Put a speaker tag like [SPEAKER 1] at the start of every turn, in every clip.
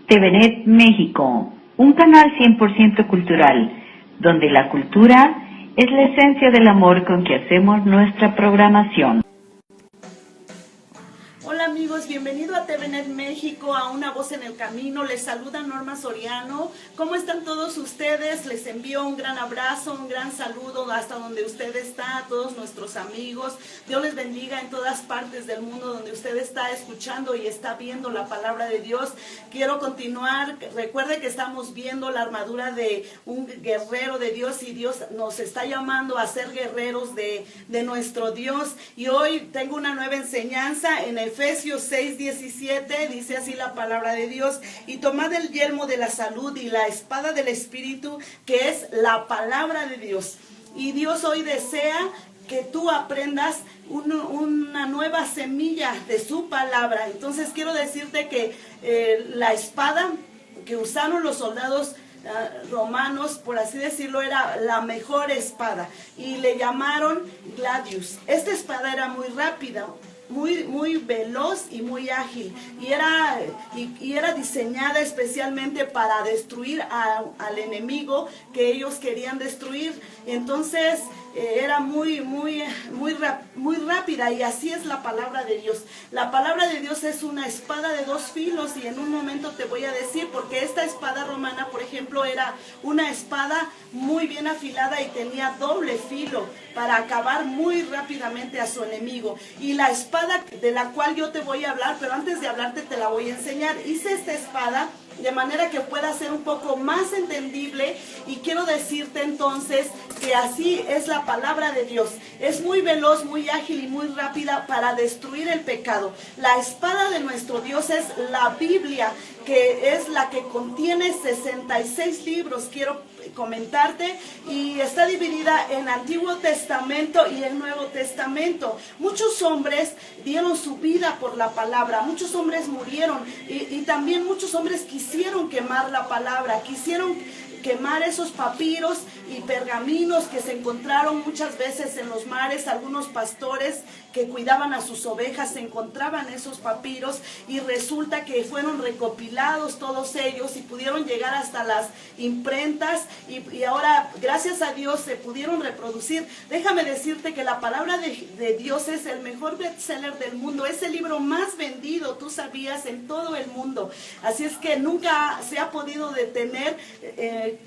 [SPEAKER 1] TVNet México, un canal 100% cultural, donde la cultura es la esencia del amor con que hacemos nuestra programación.
[SPEAKER 2] Hola amigos, bienvenido a TVNet México, a Una Voz en el Camino. Les saluda Norma Soriano. ¿Cómo están todos ustedes? Les envío un gran abrazo, un gran saludo hasta donde usted está, a todos nuestros amigos. Dios les bendiga en todas partes del mundo donde usted está escuchando y está viendo la palabra de Dios. Quiero continuar. Recuerde que estamos viendo la armadura de un guerrero de Dios y Dios nos está llamando a ser guerreros de nuestro Dios. Y hoy tengo una nueva enseñanza en Efesios 6:17, dice así la palabra de Dios: y tomad el yelmo de la salud y la espada del Espíritu, que es la palabra de Dios. Y Dios hoy desea que tú aprendas una nueva semilla de su palabra. Entonces quiero decirte que la espada que usaron los soldados romanos, por así decirlo, era la mejor espada y le llamaron gladius. Esta espada era muy rápida, muy veloz y muy ágil, y era diseñada especialmente para destruir al enemigo que ellos querían destruir. Entonces era muy rápida, y así es la palabra de Dios. La palabra de Dios es una espada de dos filos, y en un momento te voy a decir, porque esta espada romana, por ejemplo, era una espada muy bien afilada y tenía doble filo para acabar muy rápidamente a su enemigo. Y la espada de la cual yo te voy a hablar, pero antes de hablarte te la voy a enseñar. Hice esta espada de manera que pueda ser un poco más entendible, y quiero decirte entonces que así es la palabra de Dios. Es muy veloz, muy ágil y muy rápida para destruir el pecado. La espada de nuestro Dios es la Biblia, que es la que contiene 66 libros. Quiero comentarte, y está dividida en Antiguo Testamento y el Nuevo Testamento. Muchos hombres dieron su vida por la palabra, muchos hombres murieron, y también muchos hombres quisieron quemar la palabra, quisieron quemar esos papiros y pergaminos que se encontraron muchas veces en los mares. Algunos pastores que cuidaban a sus ovejas se encontraban esos papiros, y resulta que fueron recopilados todos ellos y pudieron llegar hasta las imprentas, y ahora gracias a Dios se pudieron reproducir. Déjame decirte que la palabra de Dios es el mejor bestseller del mundo, es el libro más vendido, tú sabías, en todo el mundo. Así es que nunca se ha podido detener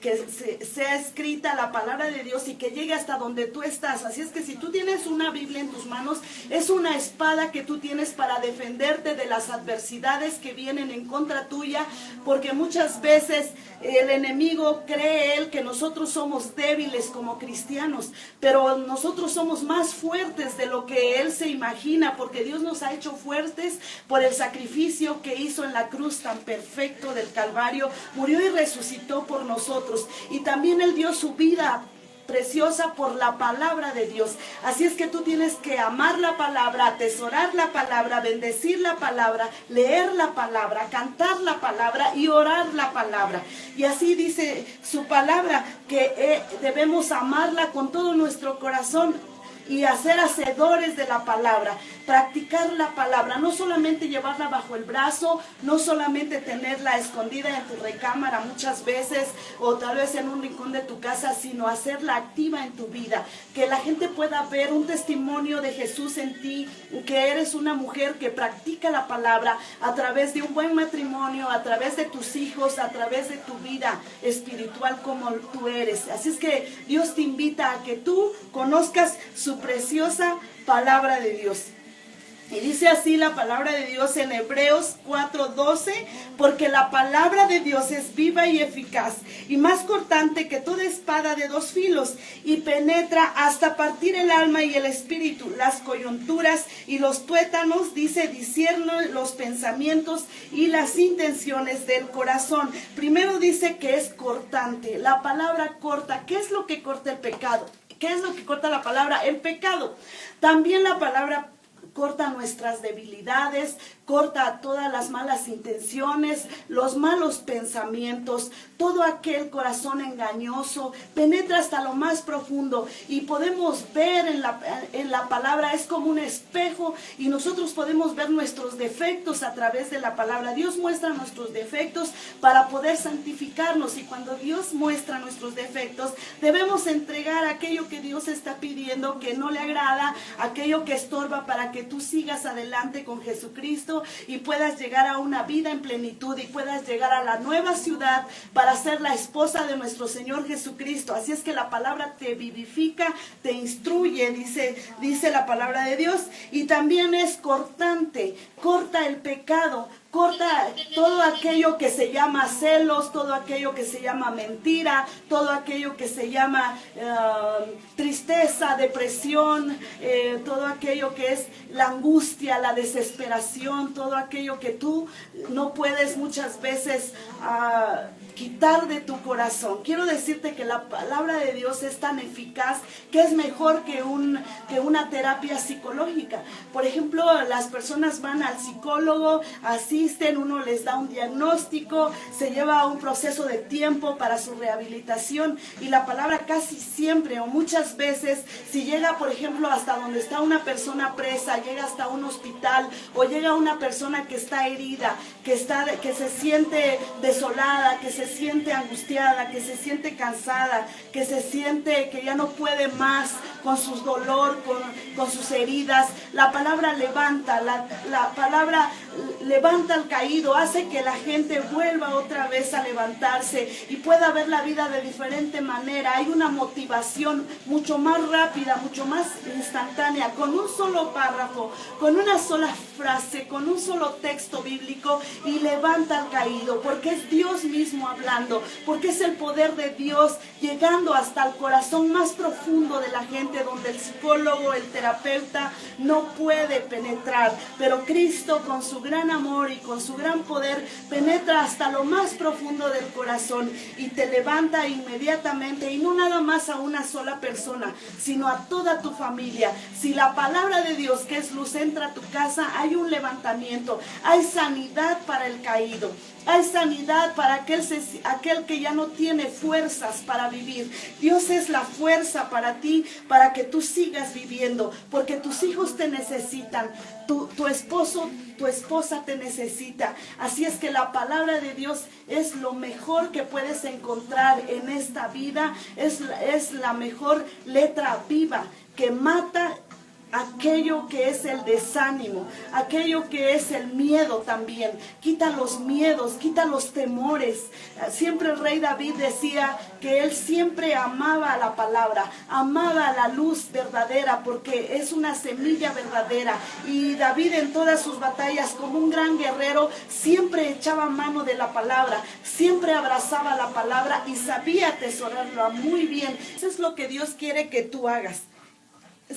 [SPEAKER 2] que sea escrita la palabra de Dios y que llegue hasta donde tú estás. Así es que si tú tienes una Biblia en tus manos, es una espada que tú tienes para defenderte de las adversidades que vienen en contra tuya, porque muchas veces el enemigo cree él que nosotros somos débiles como cristianos, pero nosotros somos más fuertes de lo que él se imagina, porque Dios nos ha hecho fuertes por el sacrificio que hizo en la cruz tan perfecto del Calvario. Murió y resucitó por nosotros, y también él dio su vida preciosa por la palabra de Dios. Así es que tú tienes que amar la palabra, atesorar la palabra, bendecir la palabra, leer la palabra, cantar la palabra y orar la palabra. Y así dice su palabra, que debemos amarla con todo nuestro corazón y hacer hacedores de la palabra, practicar la palabra, no solamente llevarla bajo el brazo, no solamente tenerla escondida en tu recámara muchas veces, o tal vez en un rincón de tu casa, sino hacerla activa en tu vida, que la gente pueda ver un testimonio de Jesús en ti, que eres una mujer que practica la palabra a través de un buen matrimonio, a través de tus hijos, a través de tu vida espiritual como tú eres. Así es que Dios te invita a que tú conozcas su preciosa palabra de Dios. Y dice así la palabra de Dios en Hebreos 4:12: porque la palabra de Dios es viva y eficaz, y más cortante que toda espada de dos filos, y penetra hasta partir el alma y el espíritu, las coyunturas y los tuétanos, dice, discierne los pensamientos y las intenciones del corazón. Primero dice que es cortante. La palabra corta. ¿Qué es lo que corta el pecado? ¿Qué es lo que corta la palabra? El pecado. También la palabra corta nuestras debilidades, corta todas las malas intenciones, los malos pensamientos, todo aquel corazón engañoso, penetra hasta lo más profundo y podemos ver en la palabra, es como un espejo y nosotros podemos ver nuestros defectos a través de la palabra. Dios muestra nuestros defectos para poder santificarnos, y cuando Dios muestra nuestros defectos, debemos entregar aquello que Dios está pidiendo, que no le agrada, aquello que estorba, para que tú sigas adelante con Jesucristo y puedas llegar a una vida en plenitud y puedas llegar a la nueva ciudad para ser la esposa de nuestro Señor Jesucristo. Así es que la palabra te vivifica, te instruye, dice la palabra de Dios, y también es cortante, corta el pecado, corta todo aquello que se llama celos, todo aquello que se llama mentira, todo aquello que se llama tristeza, depresión, todo aquello que es la angustia, la desesperación, todo aquello que tú no puedes muchas veces quitar de tu corazón. Quiero decirte que la palabra de Dios es tan eficaz que es mejor que una terapia psicológica. Por ejemplo, las personas van al psicólogo, asisten, uno les da un diagnóstico, se lleva un proceso de tiempo para su rehabilitación, y la palabra casi siempre o muchas veces, si llega por ejemplo hasta donde está una persona presa, llega hasta un hospital, o llega una persona que está herida, que se siente desolada, que se siente angustiada, que se siente cansada, que se siente que ya no puede más con su dolor, con sus heridas, la palabra levanta, la palabra levanta al caído, hace que la gente vuelva otra vez a levantarse y pueda ver la vida de diferente manera. Hay una motivación mucho más rápida, mucho más instantánea, con un solo párrafo, con una sola frase, con un solo texto bíblico, y levanta al caído, porque es Dios mismo hablando, porque es el poder de Dios llegando hasta el corazón más profundo de la gente, donde el psicólogo, el terapeuta no puede penetrar, pero Cristo con su gran amor y con su gran poder penetra hasta lo más profundo del corazón y te levanta inmediatamente, y no nada más a una sola persona, sino a toda tu familia. Si la palabra de Dios, que es luz, entra a tu casa, hay un levantamiento, hay sanidad para el caído, hay sanidad para aquel que ya no tiene fuerzas para vivir. Dios es la fuerza para ti, para que tú sigas viviendo, porque tus hijos te necesitan, tu esposo, tu esposa te necesita. Así es que la palabra de Dios es lo mejor que puedes encontrar en esta vida, es la mejor letra viva que mata aquello que es el desánimo, aquello que es el miedo también. Quita los miedos, quita los temores. Siempre el rey David decía que él siempre amaba la palabra, amaba la luz verdadera, porque es una semilla verdadera. Y David en todas sus batallas, como un gran guerrero, siempre echaba mano de la palabra, siempre abrazaba la palabra y sabía atesorarla muy bien. Eso es lo que Dios quiere que tú hagas.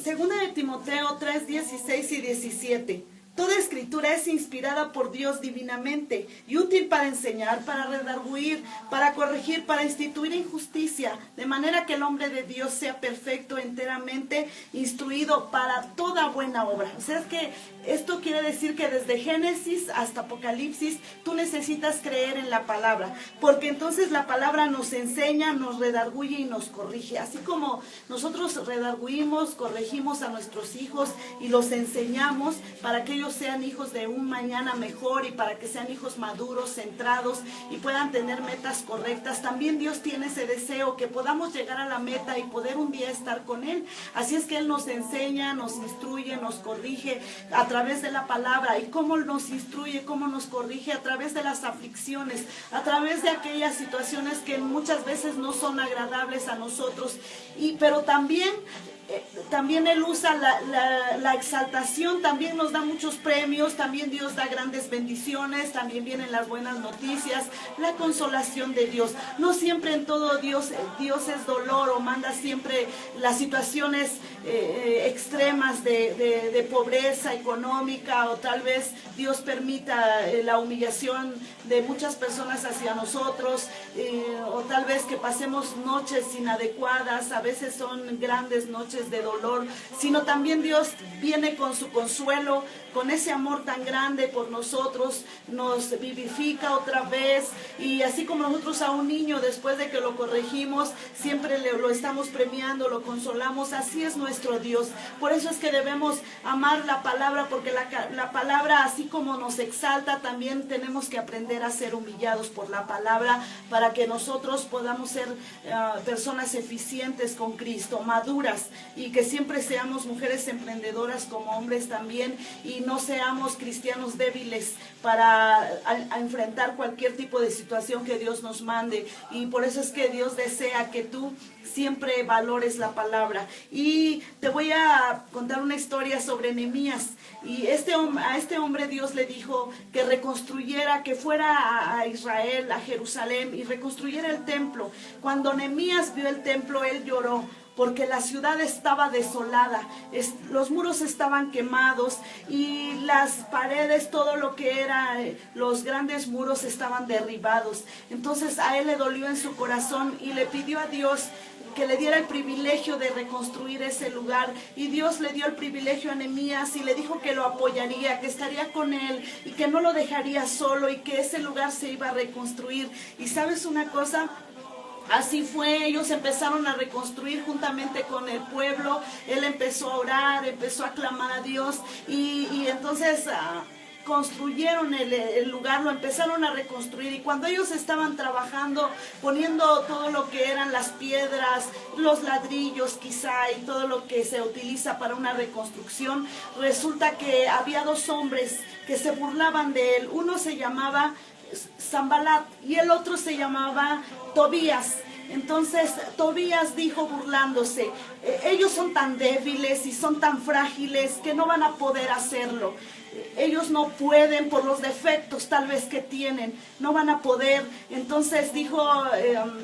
[SPEAKER 2] Segunda de Timoteo 3, 16 y 17. Toda escritura es inspirada por Dios divinamente y útil para enseñar, para redarguir, para corregir, para instituir en justicia, de manera que el hombre de Dios sea perfecto, enteramente instruido para toda buena obra. O sea, es que esto quiere decir que desde Génesis hasta Apocalipsis tú necesitas creer en la palabra, porque entonces la palabra nos enseña, nos redarguye y nos corrige. Así como nosotros redarguimos, corregimos a nuestros hijos y los enseñamos para que ellos sean hijos de un mañana mejor y para que sean hijos maduros, centrados y puedan tener metas correctas. También Dios tiene ese deseo, que podamos llegar a la meta y poder un día estar con Él. Así es que Él nos enseña, nos instruye, nos corrige a través de la palabra. ¿Y cómo nos instruye, cómo nos corrige? A través de las aflicciones, a través de aquellas situaciones que muchas veces no son agradables a nosotros. Pero también Él usa la exaltación, también nos da muchos premios, también Dios da grandes bendiciones, también vienen las buenas noticias, la consolación de Dios. No siempre en todo Dios es dolor o manda siempre las situaciones extremas de pobreza económica, o tal vez Dios permita la humillación de muchas personas hacia nosotros, o tal vez que pasemos noches inadecuadas. A veces son grandes noches noches de dolor, sino también Dios viene con su consuelo, con ese amor tan grande por nosotros, nos vivifica otra vez, y así como nosotros a un niño después de que lo corregimos, siempre lo estamos premiando, lo consolamos, así es nuestro Dios. Por eso es que debemos amar la palabra, porque la palabra, así como nos exalta, también tenemos que aprender a ser humillados por la palabra, para que nosotros podamos ser personas eficientes con Cristo, maduras, y que siempre seamos mujeres emprendedoras como hombres también, y no seamos cristianos débiles para a enfrentar cualquier tipo de situación que Dios nos mande. Y por eso es que Dios desea que tú siempre valores la palabra. Y te voy a contar una historia sobre Nehemías. Y a este hombre Dios le dijo que reconstruyera, que fuera a Israel, a Jerusalén, y reconstruyera el templo. Cuando Nehemías vio el templo, él lloró, porque la ciudad estaba desolada, los muros estaban quemados y las paredes, todo lo que era, los grandes muros estaban derribados. Entonces a él le dolió en su corazón y le pidió a Dios que le diera el privilegio de reconstruir ese lugar, y Dios le dio el privilegio a Nehemías y le dijo que lo apoyaría, que estaría con él y que no lo dejaría solo, y que ese lugar se iba a reconstruir. Y ¿sabes una cosa? Así fue, ellos empezaron a reconstruir juntamente con el pueblo. Él empezó a orar, empezó a clamar a Dios, y entonces construyeron el lugar, lo empezaron a reconstruir. Y cuando ellos estaban trabajando, poniendo todo lo que eran las piedras, los ladrillos quizá, y todo lo que se utiliza para una reconstrucción, resulta que había dos hombres que se burlaban de él. Uno se llamaba Sanbalat y el otro se llamaba Tobías. Entonces Tobías dijo burlándose: ellos son tan débiles y son tan frágiles que no van a poder hacerlo. Ellos no pueden, por los defectos tal vez que tienen, no van a poder. Entonces dijo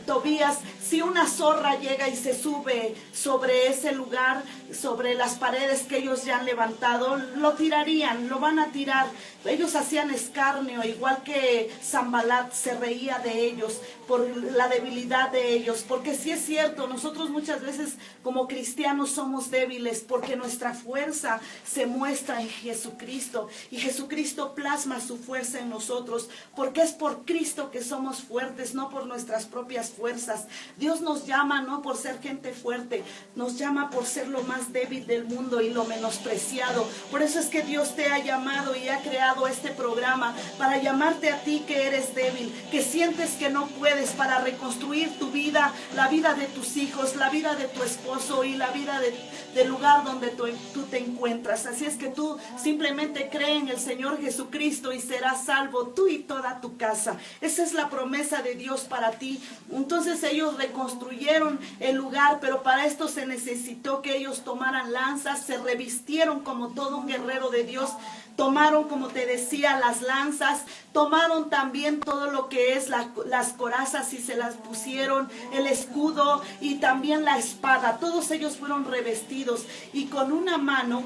[SPEAKER 2] Tobías: si una zorra llega y se sube sobre ese lugar, sobre las paredes que ellos ya han levantado, lo tirarían, lo van a tirar. Ellos hacían escarnio, igual que Sanbalat se reía de ellos por la debilidad de ellos. Porque sí es cierto, nosotros muchas veces como cristianos somos débiles, porque nuestra fuerza se muestra en Jesucristo, y Jesucristo plasma su fuerza en nosotros, porque es por Cristo que somos fuertes, no por nuestras propias fuerzas. Dios nos llama no por ser gente fuerte, nos llama por ser lo más débil del mundo y lo menospreciado. Por eso es que Dios te ha llamado y ha creado este programa, para llamarte a ti que eres débil, que sientes que no puedes, para reconstruir tu vida, la vida de tus hijos, la vida de tu esposo y la vida del lugar donde tú te encuentras. Así es que tú simplemente cree en el Señor Jesucristo y serás salvo, tú y toda tu casa. Esa es la promesa de Dios para ti. Entonces ellos reconstruyeron el lugar, pero para esto se necesitó que ellos tomaran lanzas, se revistieron como todo un guerrero de Dios. Tomaron, como te decía, las lanzas, tomaron también todo lo que es las corazas y se las pusieron, el escudo y también la espada. Todos ellos fueron revestidos, y con una mano,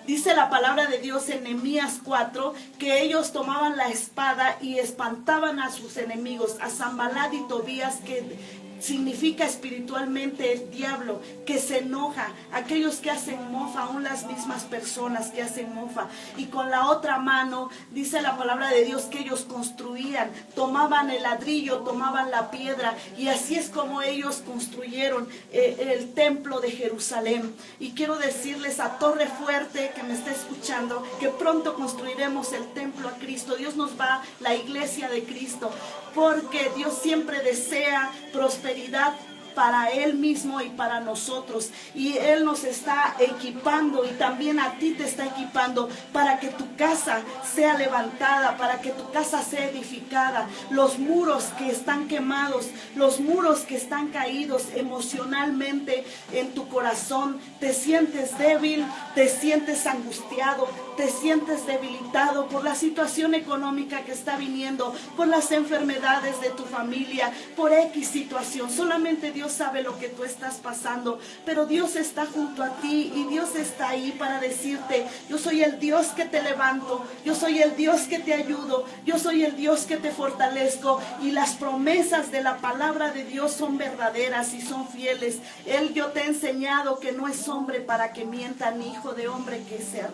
[SPEAKER 2] dice la palabra de Dios en Nehemías 4, que ellos tomaban la espada y espantaban a sus enemigos, a Sanbalat y Tobías, que significa espiritualmente el diablo, que se enoja, aquellos que hacen mofa, aún las mismas personas que hacen mofa. Y con la otra mano, dice la palabra de Dios, que ellos construían, tomaban el ladrillo, tomaban la piedra, y así es como ellos construyeron el templo de Jerusalén. Y quiero decirles a Torre Fuerte que me está escuchando, que pronto construiremos el templo a Cristo. Dios nos va, la iglesia de Cristo, porque Dios siempre desea prosperidad para Él mismo y para nosotros, y Él nos está equipando, y también a ti te está equipando para que tu casa sea levantada, para que tu casa sea edificada. Los muros que están quemados, los muros que están caídos emocionalmente en tu corazón, te sientes débil, te sientes angustiado, te sientes debilitado por la situación económica que está viniendo, por las enfermedades de tu familia, por X situación. Solamente Dios Dios sabe lo que tú estás pasando, pero Dios está junto a ti y Dios está ahí para decirte: yo soy el Dios que te levanto, yo soy el Dios que te ayudo, yo soy el Dios que te fortalezco. Y las promesas de la palabra de Dios son verdaderas y son fieles. Yo te he enseñado que no es hombre para que mienta, ni hijo de hombre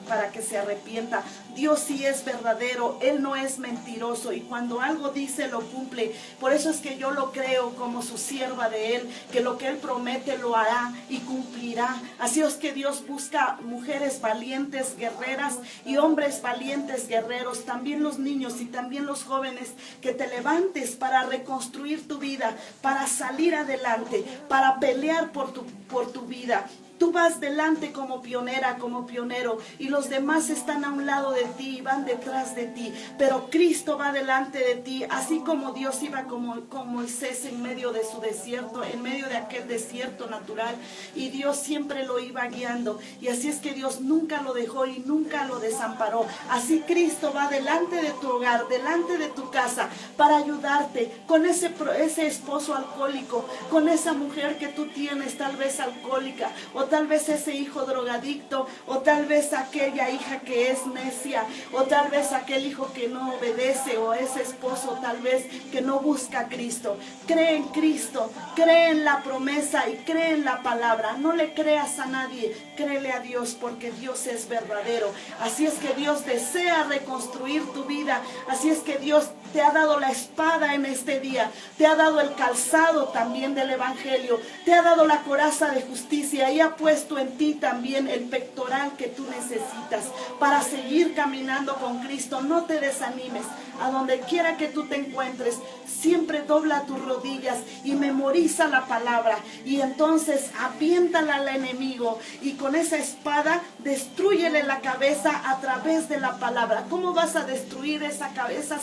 [SPEAKER 2] para que se arrepienta. Dios sí es verdadero, Él no es mentiroso, y cuando algo dice lo cumple. Por eso es que yo lo creo como su sierva de Él, que lo que Él promete lo hará y cumplirá. Así es que Dios busca mujeres valientes, guerreras, y hombres valientes, guerreros, también los niños y también los jóvenes, que te levantes para reconstruir tu vida, para salir adelante, para pelear por tu vida. Tú vas delante como pionera, como pionero, y los demás están a un lado de ti y van detrás de ti. Pero Cristo va delante de ti, así como Dios iba como Moisés en medio de su desierto, en medio de aquel desierto natural, y Dios siempre lo iba guiando. Y así es que Dios nunca lo dejó y nunca lo desamparó. Así Cristo va delante de tu hogar, delante de tu casa, para ayudarte con ese esposo alcohólico, con esa mujer que tú tienes, tal vez alcohólica, o tal vez ese hijo drogadicto, o tal vez aquella hija que es necia, o tal vez aquel hijo que no obedece, o ese esposo tal vez que no busca a Cristo. Cree en Cristo, cree en la promesa y cree en la palabra. No le creas a nadie, créele a Dios, porque Dios es verdadero. Así es que Dios desea reconstruir tu vida. Así es que Dios te ha dado la espada en este día, te ha dado el calzado también del evangelio, te ha dado la coraza de justicia y ha puesto en ti también el pectoral que tú necesitas para seguir caminando con Cristo. No te desanimes. A donde quiera que tú te encuentres, siempre dobla tus rodillas y memoriza la palabra, y entonces aviéntala al enemigo, y con esa espada destrúyele la cabeza a través de la palabra. ¿Cómo vas a destruir esas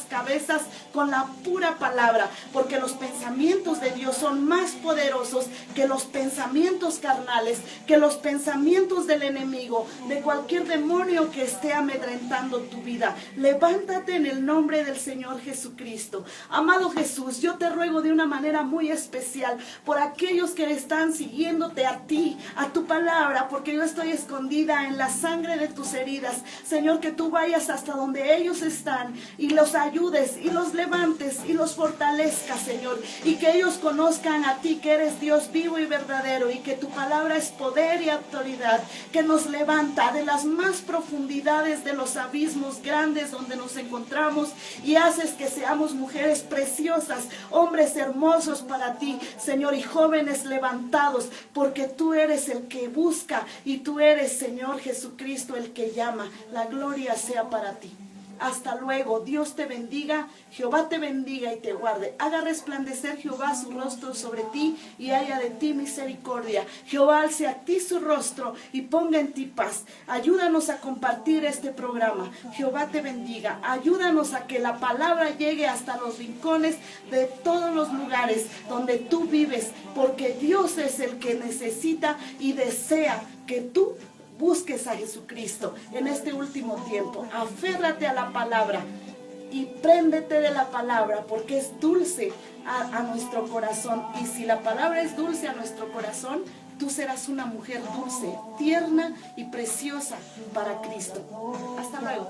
[SPEAKER 2] cabezas? Con la pura palabra, porque los pensamientos de Dios son más poderosos que los pensamientos carnales, que los pensamientos del enemigo, de cualquier demonio que esté amedrentando tu vida. Levántate en el nombre del Señor Jesucristo. Amado Jesús, yo te ruego de una manera muy especial por aquellos que están siguiéndote a ti, a tu palabra, porque yo estoy escondida en la sangre de tus heridas. Señor, que tú vayas hasta donde ellos están y los ayudes y los levantes y los fortalezcas, Señor, y que ellos conozcan a ti, que eres Dios vivo y verdadero, y que tu palabra es poder y autoridad, que nos levanta de las más profundidades de los abismos grandes donde nos encontramos, y haces que seamos mujeres preciosas, hombres hermosos para ti, Señor, y jóvenes levantados, porque tú eres el que busca y tú eres, Señor Jesucristo, el que llama. La gloria sea para ti. Hasta luego. Dios te bendiga, Jehová te bendiga y te guarde. Haga resplandecer Jehová su rostro sobre ti y haya de ti misericordia. Jehová alce a ti su rostro y ponga en ti paz. Ayúdanos a compartir este programa. Jehová te bendiga. Ayúdanos a que la palabra llegue hasta los rincones de todos los lugares donde tú vives, porque Dios es el que necesita y desea que tú busques a Jesucristo en este último tiempo. Aférrate a la palabra y préndete de la palabra, porque es dulce a nuestro corazón. Y si la palabra es dulce a nuestro corazón, tú serás una mujer dulce, tierna y preciosa para Cristo. Hasta luego.